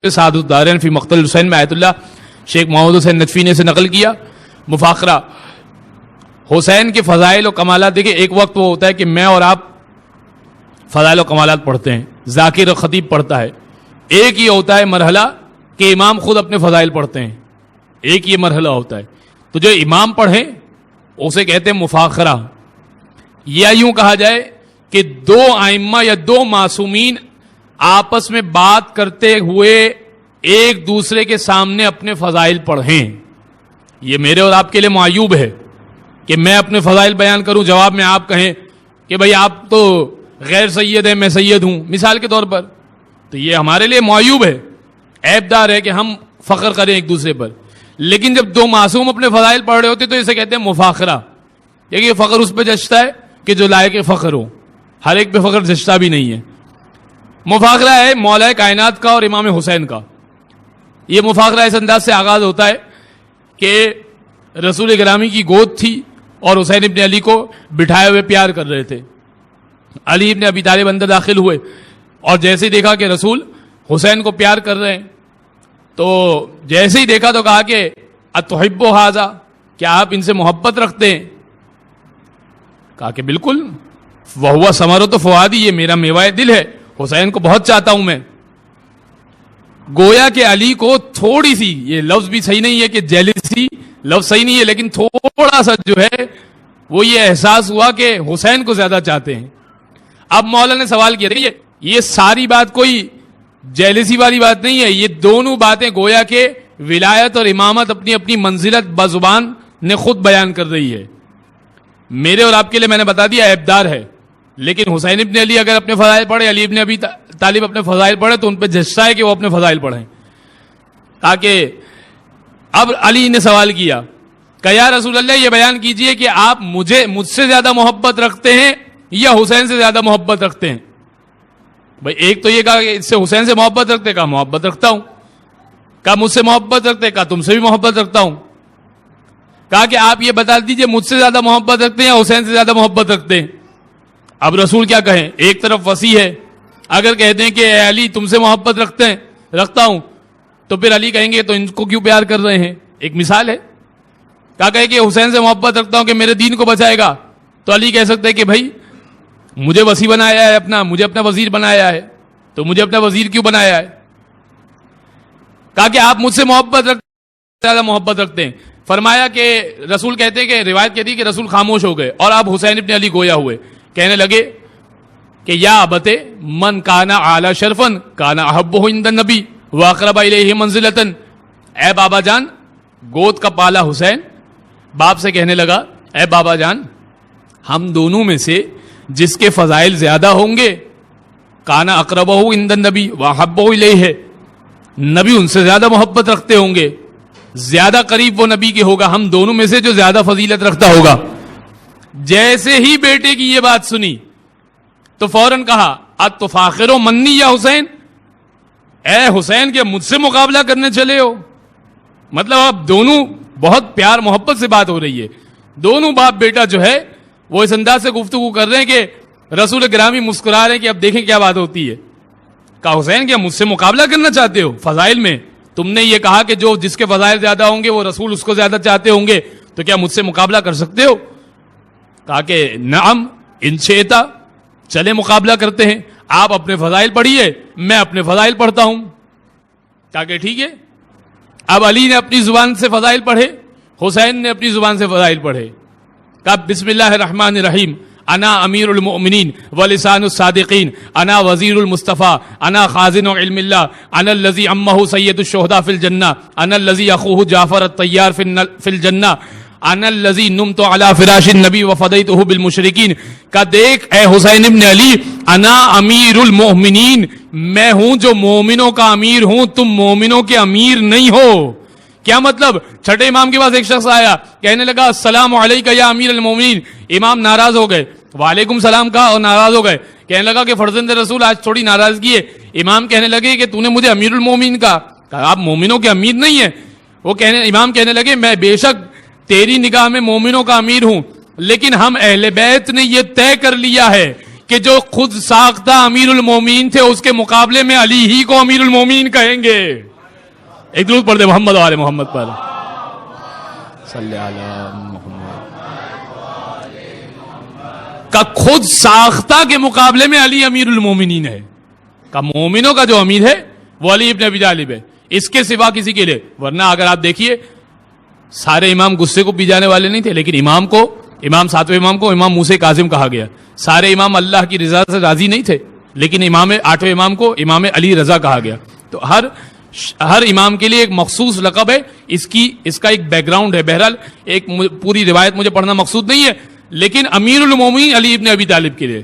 سعد الدارین فی مقتل حسین میں آیت اللہ شیخ محمد حسین ندفی نے سے نقل کیا مفاخرہ حسین کے فضائل و کمالات. دیکھیں ایک وقت وہ ہوتا ہے کہ میں اور آپ فضائل و کمالات پڑھتے ہیں, ذاکر و خطیب پڑھتا ہے. ایک یہ ہوتا ہے مرحلہ کہ امام خود اپنے فضائل پڑھتے ہیں, ایک یہ مرحلہ ہوتا ہے. تو جو امام پڑھیں اسے کہتے ہیں مفاخرہ. یا یوں کہا جائے کہ دو ائمہ یا دو معصومین آپس میں بات کرتے ہوئے ایک دوسرے کے سامنے اپنے فضائل پڑھیں. یہ میرے اور آپ کے لیے معیوب ہے کہ میں اپنے فضائل بیان کروں, جواب میں آپ کہیں کہ بھئی آپ تو غیر سید ہیں میں سید ہوں مثال کے طور پر. تو یہ ہمارے لیے معیوب ہے, عیب دار ہے کہ ہم فخر کریں ایک دوسرے پر. لیکن جب دو معصوم اپنے فضائل پڑھ رہے ہوتے تو اسے کہتے ہیں مفاخرہ. یہ فخر اس پہ جچتا ہے کہ جو لائق فخر ہو, ہر ایک پہ فخر جچتا بھی نہیں ہے. مفاخرہ ہے مولا کائنات کا اور امام حسین کا. یہ مفاخرہ اس انداز سے آغاز ہوتا ہے کہ رسول گرامی کی گود تھی اور حسین ابن علی کو بٹھائے ہوئے پیار کر رہے تھے. علی ابن ابی طالب اندر داخل ہوئے اور جیسے ہی دیکھا کہ رسول حسین کو پیار کر رہے ہیں تو جیسے ہی دیکھا تو کہا کہ اتحب ھذا, کیا آپ ان سے محبت رکھتے ہیں؟ کہا کہ بالکل, وہو ثمرۃ فؤادی, یہ میرا میوہ دل ہے, حسین کو بہت چاہتا ہوں میں. گویا کہ علی کو تھوڑی سی, یہ لفظ بھی صحیح نہیں ہے کہ جیلسی لفظ صحیح نہیں ہے, لیکن تھوڑا سا جو ہے وہ یہ احساس ہوا کہ حسین کو زیادہ چاہتے ہیں. اب مولا نے سوال کیا, یہ ساری بات کوئی جیلسی والی بات نہیں ہے, یہ دونوں باتیں گویا کہ ولایت اور امامت اپنی اپنی منزلت بزبان نے خود بیان کر رہی ہے. میرے اور آپ کے لیے میں نے بتا دیا عیب دار ہے, لیکن حسین ابن علی اگر اپنے فضائل پڑھے, علی ابن ابی طالب اپنے فضائل پڑھے تو ان پہ جچتا ہے کہ وہ اپنے فضائل پڑھیں. تاکہ اب علی نے سوال کیا کہ یا رسول اللہ یہ بیان کیجئے کہ آپ مجھ سے زیادہ محبت رکھتے ہیں یا حسین سے زیادہ محبت رکھتے ہیں. بھئی ایک تو یہ کہا کہ اس سے حسین سے محبت رکھتے, کہا محبت رکھتا ہوں. کہا مجھ سے محبت رکھتے, کہا تم سے بھی محبت رکھتا ہوں. کہا کہ آپ یہ بتا دیجئے مجھ سے زیادہ محبت رکھتے ہیں یا حسین سے زیادہ محبت رکھتے ہیں. اب رسول کیا کہیں, ایک طرف وسیع ہے, اگر کہتے ہیں کہ اے علی تم سے محبت رکھتا ہوں تو پھر علی کہیں گے تو ان کو کیوں پیار کر رہے ہیں. ایک مثال ہے. کہا کہے کہ حسین سے محبت رکھتا ہوں کہ میرے دین کو بچائے گا, تو علی کہہ سکتے ہیں کہ بھائی مجھے وسیع بنایا ہے, مجھے اپنا وزیر بنایا ہے, تو مجھے اپنا وزیر کیوں بنایا ہے. کہا کہ آپ مجھ سے زیادہ محبت رکھتے ہیں. فرمایا کہ رسول کہتے ہیں کہ روایت کہتی ہے کہ رسول خاموش ہو گئے اور آپ حسین ابن علی گویا ہوئے, کہنے لگے کہ یا ابت من کانا اعلی شرفن کانا احبہ عند النبی واقرب الیہ منزلتن. اے بابا جان, گود کا پالا حسین باپ سے کہنے لگا اے بابا جان, ہم دونوں میں سے جس کے فضائل زیادہ ہوں گے کانا اقربہ عند النبی واحبہ الیہ, نبی ان سے زیادہ محبت رکھتے ہوں گے, زیادہ قریب وہ نبی کے ہوگا ہم دونوں میں سے جو زیادہ فضیلت رکھتا ہوگا. جیسے ہی بیٹے کی یہ بات سنی تو فوراً کہا اتفاخر منی یا حسین, اے حسین کیا مجھ سے مقابلہ کرنے چلے ہو. مطلب اب دونوں بہت پیار محبت سے بات ہو رہی ہے, دونوں باپ بیٹا جو ہے وہ اس انداز سے گفتگو کر رہے ہیں کہ رسول گرامی مسکرا رہے ہیں کہ اب دیکھیں کیا بات ہوتی ہے. کہا حسین کیا مجھ سے مقابلہ کرنا چاہتے ہو فضائل میں؟ تم نے یہ کہا کہ جو جس کے فضائل زیادہ ہوں گے وہ رسول اس کو زیادہ چاہتے ہوں گے, تو کیا مجھ سے مقابلہ کر سکتے ہو؟ کہا کہ نعم ان شئتا, چلے مقابلہ کرتے ہیں, آپ اپنے فضائل پڑھیے میں اپنے فضائل پڑھتا ہوں. کہا کہ ٹھیک ہے. اب علی نے اپنی زبان سے فضائل پڑھے, حسین نے اپنی زبان سے فضائل پڑھے. کہا بسم اللہ الرحمن الرحیم, انا امیر المؤمنین ولسان الصادقین, انا وزیر المصطفیٰ, انا خازن علم اللہ, انا الذی عمہ سید الشہداء فی الجنہ, انا الذی اخوہ جعفر الطیار فی الجنہ, انا الذی نمت علی فراش النبی وفدیتہ بالمشرکین. کا دیکھ اے حسین ابن علی, انا امیر المؤمنین, میں ہوں جو مومنوں کا امیر ہوں, تم مومنوں کے امیر نہیں ہو. کیا مطلب؟ چھٹے امام کے پاس ایک شخص آیا, کہنے لگا السلام علیکہ یا امیر المومنین. امام ناراض ہو گئے, وعلیکم سلام کہا اور ناراض ہو گئے. کہنے لگا کہ فرزند رسول آج تھوڑی ناراضگی ہے. امام کہنے لگے کہ تو نے مجھے امیر المومنین کہا, آپ مومنوں کے امیر نہیں ہیں. امام کہنے لگے میں بے شک تیری نگاہ میں مومنوں کا امیر ہوں, لیکن ہم اہل بیت نے یہ طے کر لیا ہے کہ جو خود ساختہ امیر المومنین تھے اس کے مقابلے میں علی ہی کو امیر المومنین کہیں گے. ایک درود پڑھ دے محمد و آل محمد پر. صلی علی محمد. کا خود ساختہ کے مقابلے میں علی امیر المومنین ہے. کا مومنوں کا جو امیر ہے وہ علی ابن ابی طالب ہے, اس کے سوا کسی کے لیے. ورنہ اگر آپ دیکھیے سارے امام غصے کو پی جانے والے نہیں تھے, لیکن امام ساتویں امام کو امام موسیٰ کاظم کہا گیا. سارے امام اللہ کی رضا سے راضی نہیں تھے, لیکن امام آٹھویں امام کو امام علی رضا کہا گیا. تو ہر امام کے لیے ایک مخصوص لقب ہے, اس کا ایک بیک گراؤنڈ ہے. بہرحال ایک پوری روایت مجھے پڑھنا مقصود نہیں ہے, لیکن امیر المومنین علی ابن ابی طالب کے لیے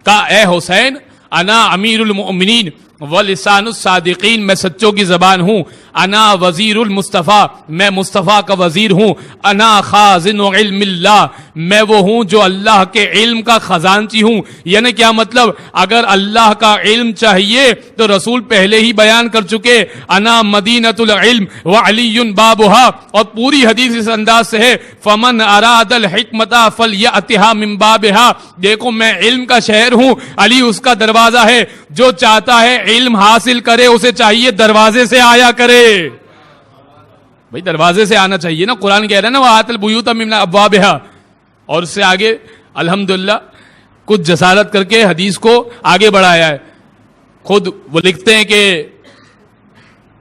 کہا اے حسین انا امیر المؤمنین ولسان الصادقین, میں سچوں کی زبان ہوں. انا وزیر المصطفیٰ, میں مصطفیٰ کا وزیر ہوں. انا خازن علم اللہ, میں وہ ہوں جو اللہ کے علم کا خزانچی ہوں. یعنی کیا مطلب, اگر اللہ کا علم چاہیے تو رسول پہلے ہی بیان کر چکے انا مدینۃ العلم وعلی بابھا, اور پوری حدیث اس انداز سے ہے فمن اراد الحکمت فلیأتھا من بابھا. دیکھو میں علم کا شہر ہوں, علی اس کا دروازہ ہے. جو چاہتا ہے علم حاصل کرے اسے چاہیے دروازے سے آیا کرے. بھئی دروازے سے آنا چاہیے نا, قرآن کہہ رہا ہے نا وَآتَ الْبُيُوتَ مِنْ أَبْوَابِهَا. اور اس سے آگے الحمدللہ کچھ جسارت کر کے حدیث کو آگے بڑھایا ہے. خود وہ لکھتے ہیں کہ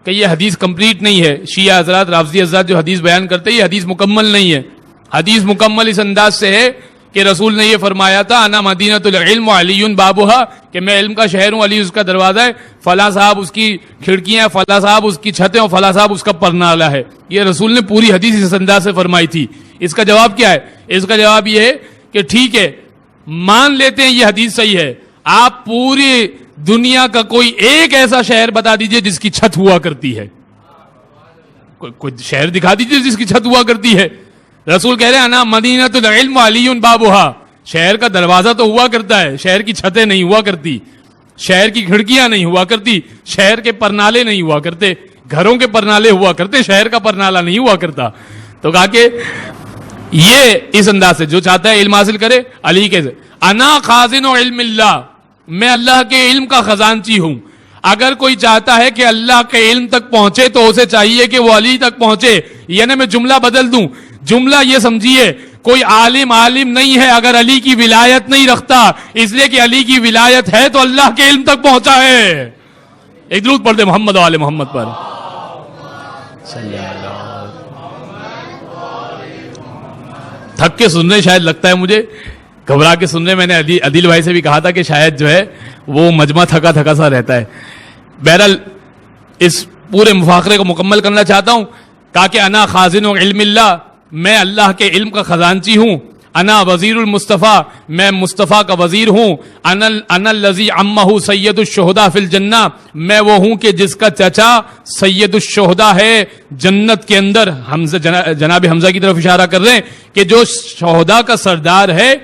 یہ حدیث کمپلیٹ نہیں ہے. شیعہ حضرات, رافضی حضرات جو حدیث بیان کرتے ہیں یہ حدیث مکمل نہیں ہے. حدیث مکمل اس انداز سے ہے کہ رسول نے یہ فرمایا تھا انا مدینۃ العلم وعلی بابھا, کہ میں علم کا شہر ہوں, علی اس کا دروازہ ہے, فلاں صاحب اس کی کھڑکیاں, فلاں صاحب اس کی چھتیں, اور فلاں صاحب اس کا پرنالہ ہے. یہ رسول نے پوری حدیث اس انداز سے فرمائی تھی. اس کا جواب کیا ہے؟ اس کا جواب یہ ہے کہ ٹھیک ہے مان لیتے ہیں یہ حدیث صحیح ہے, آپ پوری دنیا کا کوئی ایک ایسا شہر بتا دیجئے جس کی چھت ہوا کرتی ہے. کوئی شہر دکھا دیجئے جس کی چھت ہوا کرتی ہے. رسول کہہ رہے ہیں انا مدینۃ العلم وعلی بابھا, شہر کا دروازہ تو ہوا کرتا ہے, شہر کی چھتیں نہیں ہوا کرتی, شہر کی کھڑکیاں نہیں ہوا کرتی, شہر کے پرنالے نہیں ہوا کرتے. گھروں کے پرنالے ہوا کرتے, شہر کا پرنالہ نہیں ہوا کرتا. تو کہا کہ یہ اس انداز سے جو چاہتا ہے علم حاصل کرے. علی کے انا خازن علم اللہ, میں اللہ کے علم کا خزانچی ہوں. اگر کوئی چاہتا ہے کہ اللہ کے علم تک پہنچے تو اسے چاہیے کہ وہ علی تک پہنچے. یعنی میں جملہ بدل دوں, جملہ یہ سمجھیے کوئی عالم نہیں ہے اگر علی کی ولایت نہیں رکھتا, اس لیے کہ علی کی ولایت ہے تو اللہ کے علم تک پہنچا ہے. ایک درود پڑھ دے محمد و آل محمد پر. تھک کے سن رہے شاید, لگتا ہے مجھے گھبرا کے سن رہے. میں نے عدیل بھائی سے بھی کہا تھا کہ شاید جو ہے وہ مجمع تھکا سا رہتا ہے. بہرحال اس پورے مفاخرے کو مکمل کرنا چاہتا ہوں. کہا کہ انا خازن علم اللہ, میں اللہ کے علم کا خزانچی ہوں. انا وزیر المصطفیٰ, میں مصطفیٰ کا وزیر ہوں. انا الذی عمہ سید الشہداء فی الجنہ, میں وہ ہوں کہ جس کا چچا سید الشہداء ہے جنت کے اندر. جناب حمزہ کی طرف اشارہ کر رہے ہیں کہ جو شہداء کا سردار ہے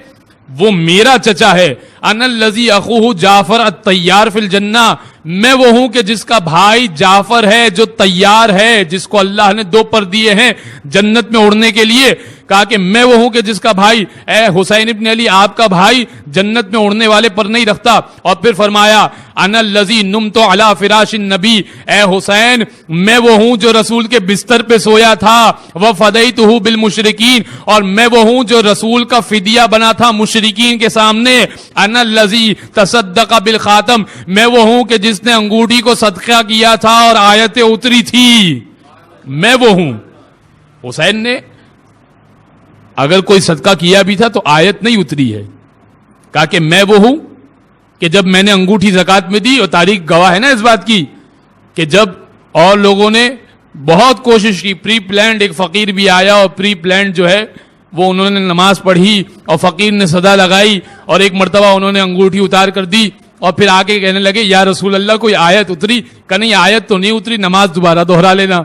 وہ میرا چچا ہے. انا الذی اخوہ جعفر الطیار فی الجنہ, میں وہ ہوں کہ جس کا بھائی جعفر ہے جو تیار ہے, جس کو اللہ نے 2 پر دیے ہیں جنت میں اڑنے کے لیے. کہا کہ میں وہ ہوں کہ جس کا بھائی اے حسین ابن علی, آپ کا بھائی جنت میں اڑنے والے پر نہیں رکھتا. اور پھر فرمایا انا الذی نمت علی فراش النبی, اے حسین میں وہ ہوں جو رسول کے بستر پہ سویا تھا. وفدیتہ بالمشرکین, اور میں وہ ہوں جو رسول کا فدیہ بنا تھا مشرکین کے سامنے. انا الذی تصدق بالخاتم, میں وہ ہوں کہ جس نے انگوٹھی کو صدقہ کیا تھا اور آیتیں اتری تھی, میں وہ ہوں. حسین نے اگر کوئی صدقہ کیا بھی تھا تو آیت نہیں اتری ہے. کہا کہ میں وہ ہوں کہ جب میں نے انگوٹھی زکات میں دی, اور تاریخ گواہ ہے نا اس بات کی کہ جب اور لوگوں نے بہت کوشش کی, پری پلانڈ ایک فقیر بھی آیا اور پری پلانڈ جو ہے وہ انہوں نے نماز پڑھی اور فقیر نے صدا لگائی اور ایک مرتبہ انہوں نے انگوٹھی اتار کر دی اور پھر آگے کہنے لگے یا رسول اللہ کوئی آیت اتری؟ کہ نہیں آیت تو نہیں اتری, نماز دوبارہ دوہرا لینا.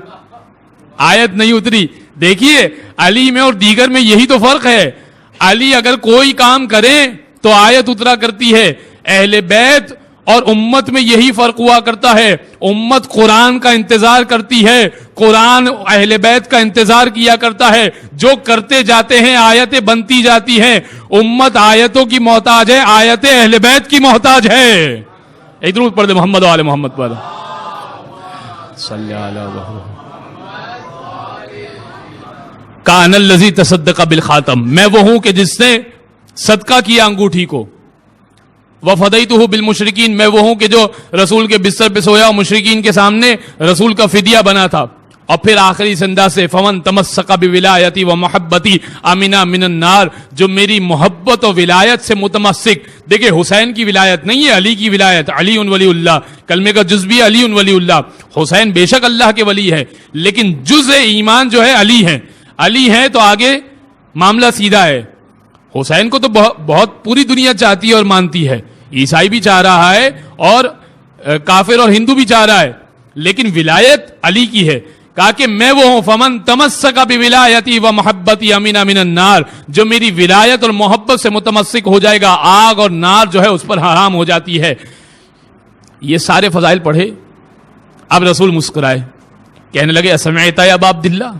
آیت نہیں اتری. دیکھیے علی میں اور دیگر میں یہی تو فرق ہے. علی اگر کوئی کام کرے تو آیت اترا کرتی ہے. اہل بیت اور امت میں یہی فرق ہوا کرتا ہے. امت قرآن کا انتظار کرتی ہے, قرآن اہل بیت کا انتظار کیا کرتا ہے، جو کرتے جاتے ہیں آیتیں بنتی جاتی ہیں. امت آیتوں کی محتاج ہے، آیتیں اہل بیت کی محتاج ہے. ایک درود پڑھ دے محمد و آل محمد پر صلی اللہ علیہ وسلم. کان الذی تصدق بالخاتم، میں وہ ہوں کہ جس نے صدقہ کیا انگوٹھی کو. وفدیتہ بالمشرکین، میں وہ ہوں کہ جو رسول کے بستر پہ سویا اور مشرکین کے سامنے رسول کا فدیہ بنا تھا. اور پھر آخری سندہ سے فمن تمسک بولایتی و محبتی امنا من النار، جو میری محبت و ولایت سے متمسک. دیکھیں حسین کی ولایت نہیں ہے، علی کی ولایت. علی ولی اللہ، کلمے کا جز بھی علی ولی اللہ. حسین بے شک اللہ کے ولی ہے، لیکن جز ایمان جو ہے علی ہے. علی ہے تو آگے معاملہ سیدھا ہے. حسین کو تو بہت پوری دنیا چاہتی ہے اور مانتی ہے، عیسائی بھی چاہ رہا ہے اور کافر اور ہندو بھی چاہ رہا ہے، لیکن ولایت علی کی ہے. کہا کہ میں وہ ہوں فمن تمسک بولایتی و محبتی امنا من النار، جو میری ولایت اور محبت سے متمسک ہو جائے گا، آگ اور نار جو ہے اس پر حرام ہو جاتی ہے. یہ سارے فضائل پڑھے. اب رسول مسکرائے، کہنے لگے اسمعت یا ابا عبداللہ،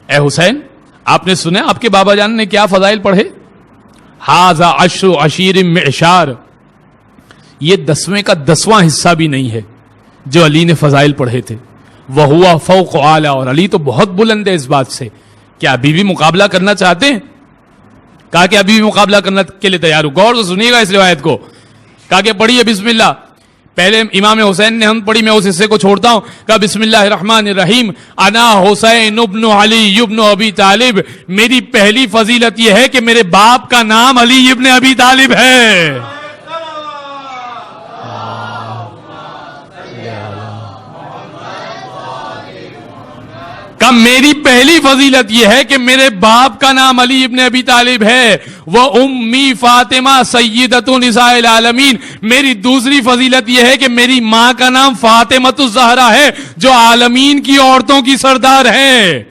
اے حسین آپ نے سنا آپ کے بابا جان نے کیا فضائل پڑھے؟ ھذا عشر عشیر معشار، یہ 10ویں کا 10واں حصہ بھی نہیں ہے جو علی نے فضائل پڑھے تھے. وَهُوَ فَوْقُ اعلیٰ، اور علی تو بہت بلند ہے اس بات سے. کیا ابھی بھی مقابلہ کرنا چاہتے ہیں؟ کہا کہ ابھی بھی مقابلہ کرنے کے لیے تیار ہوں. غور سے سنیے گا اس روایت کو. کہا کہ پڑھیے بسم اللہ. پہلے امام حسین نے ہم پڑھی، میں اس حصے کو چھوڑتا ہوں. کہا بسم اللہ الرحمن الرحیم، انا حسین ابن علی ابن ابی طالب، میری پہلی فضیلت یہ ہے کہ میرے باپ کا نام علی ابن ابی طالب ہے. کہ میری پہلی فضیلت یہ ہے کہ میرے باپ کا نام علی ابن ابی طالب ہے. وہ امی فاطمہ سیدۃ نساء العالمین، میری دوسری فضیلت یہ ہے کہ میری ماں کا نام فاطمۃ الزہرا ہے جو عالمین کی عورتوں کی سردار ہے.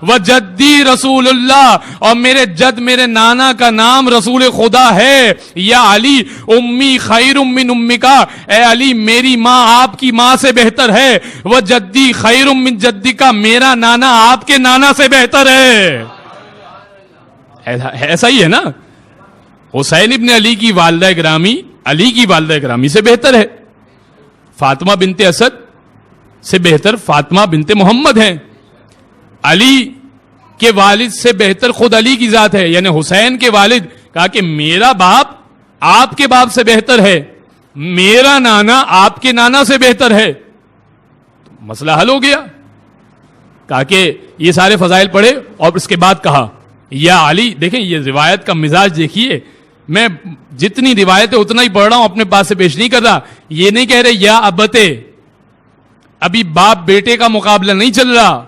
وہ جدی رسول اللہ، اور میرے جد میرے نانا کا نام رسول خدا ہے. یا علی امی خیر من امکا، اے علی میری ماں آپ کی ماں سے بہتر ہے. وہ جدی خیر من جدکا، میرا نانا آپ کے نانا سے بہتر ہے. ایسا ہی ہے نا. حسین ابن علی کی والدہ گرامی علی کی والدہ گرامی سے بہتر ہے. فاطمہ بنت اسد سے بہتر فاطمہ بنت محمد ہیں. علی کے والد سے بہتر خود علی کی ذات ہے، یعنی حسین کے والد. کہا کہ میرا باپ آپ کے باپ سے بہتر ہے، میرا نانا آپ کے نانا سے بہتر ہے. مسئلہ حل ہو گیا. کہا کہ یہ سارے فضائل پڑھے اور اس کے بعد کہا یا علی. دیکھیں یہ روایت کا مزاج دیکھیے، میں جتنی روایت ہے اتنا ہی پڑھ رہا ہوں، اپنے پاس سے پیش نہیں کر رہا. یہ نہیں کہہ رہے یا ابتے، ابھی باپ بیٹے کا مقابلہ نہیں چل رہا،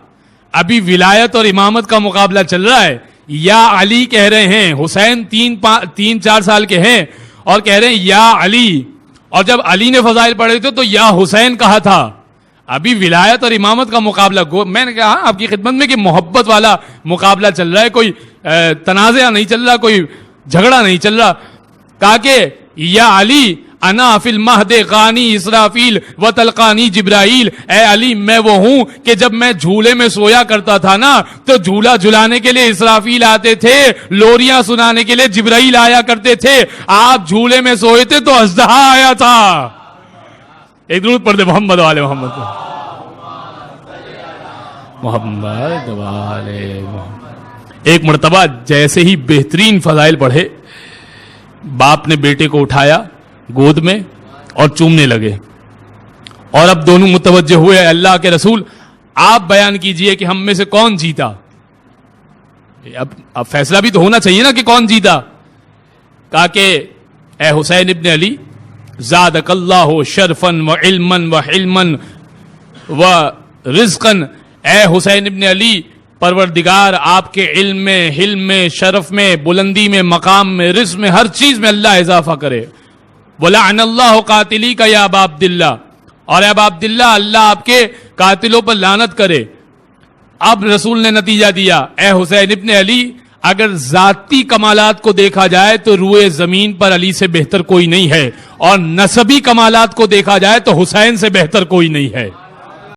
ابھی ولایت اور امامت کا مقابلہ چل رہا ہے. یا علی کہہ رہے ہیں. حسین 3-4 سال کے ہیں اور کہہ رہے ہیں یا علی. اور جب علی نے فضائل پڑھے تھے تو یا حسین کہا تھا. ابھی ولایت اور امامت کا مقابلہ میں نے کہا آپ کی خدمت میں کہ محبت والا مقابلہ چل رہا ہے، کوئی تنازع نہیں چل رہا، کوئی جھگڑا نہیں چل رہا. کہا کہ یا علی انا فی المہد قانی اسرافیل و تلقانی جبرائیل، اے علی میں وہ ہوں کہ جب میں جھولے میں سویا کرتا تھا نا تو جھولا جھلانے کے لیے اسرافیل آتے تھے، لوریاں سنانے کے لیے جبرائیل آیا کرتے تھے. آپ جھولے میں سوئے تھے تو اژدہا آیا تھا. ایک درود پڑھ دے محمد والے محمد محمد والے محمد. ایک مرتبہ جیسے ہی بہترین فضائل پڑھے، باپ نے بیٹے کو اٹھایا گود میں اور چومنے لگے. اور اب دونوں متوجہ ہوئے اللہ کے رسول آپ بیان کیجئے کہ ہم میں سے کون جیتا. اب فیصلہ بھی تو ہونا چاہیے نا کہ کون جیتا. کہا کہ اے حسین ابن علی زادک اللہ شرفا و علما و حلما و رزقا، اے حسین ابن علی پروردگار آپ کے علم میں، حلم میں، شرف میں، بلندی میں، مقام میں، رزق میں، ہر چیز میں اللہ اضافہ کرے. وَلَعْنَ اللَّهُ قَاتِلِيكَ يَا أَبَا عَبْدِ اللَّهِ، اور اے ابا عبداللہ اللہ آپ کے قاتلوں پر لعنت کرے. اب رسول نے نتیجہ دیا اے حسین ابن علی اگر ذاتی کمالات کو دیکھا جائے تو روئے زمین پر علی سے بہتر کوئی نہیں ہے، اور نسبی کمالات کو دیکھا جائے تو حسین سے بہتر کوئی نہیں ہے.